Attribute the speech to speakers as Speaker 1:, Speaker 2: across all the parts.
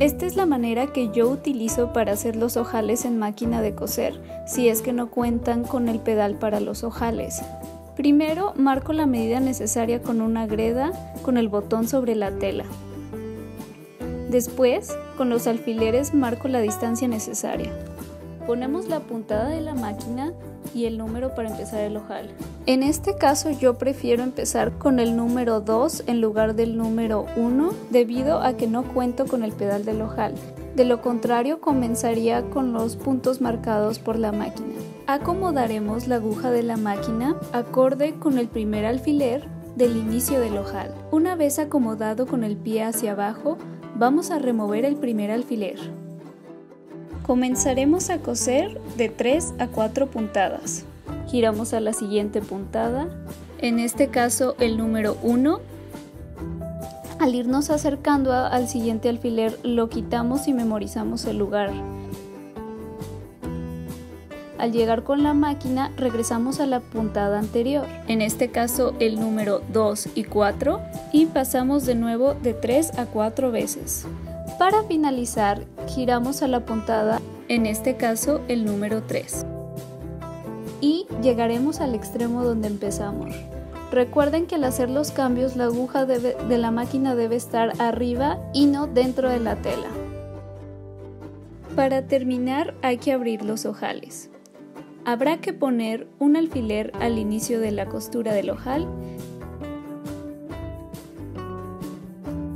Speaker 1: Esta es la manera que yo utilizo para hacer los ojales en máquina de coser, si es que no cuentan con el pedal para los ojales. Primero marco la medida necesaria con una greda con el botón sobre la tela. Después, con los alfileres marco la distancia necesaria. Ponemos la puntada de la máquina y el número para empezar el ojal. En este caso yo prefiero empezar con el número 2 en lugar del número 1 debido a que no cuento con el pedal del ojal. De lo contrario comenzaría con los puntos marcados por la máquina. Acomodaremos la aguja de la máquina acorde con el primer alfiler del inicio del ojal. Una vez acomodado con el pie hacia abajo, vamos a remover el primer alfiler. Comenzaremos a coser de 3 a 4 puntadas. Giramos a la siguiente puntada, en este caso el número 1. Al irnos acercando al siguiente alfiler lo quitamos y memorizamos el lugar. Al llegar con la máquina regresamos a la puntada anterior, en este caso el número 2 y 4, y pasamos de nuevo de 3 a 4 veces. Para finalizar, giramos a la puntada, en este caso el número 3. Y llegaremos al extremo donde empezamos. Recuerden que al hacer los cambios la aguja de la máquina debe estar arriba y no dentro de la tela. Para terminar hay que abrir los ojales. Habrá que poner un alfiler al inicio de la costura del ojal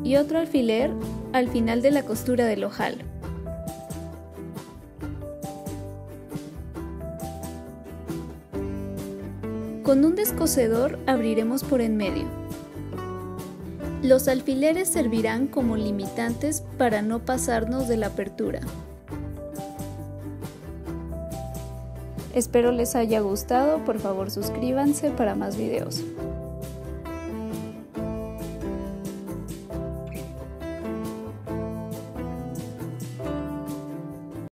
Speaker 1: y otro alfiler al final de la costura del ojal. Con un descosedor abriremos por en medio. Los alfileres servirán como limitantes para no pasarnos de la apertura. Espero les haya gustado, por favor suscríbanse para más videos.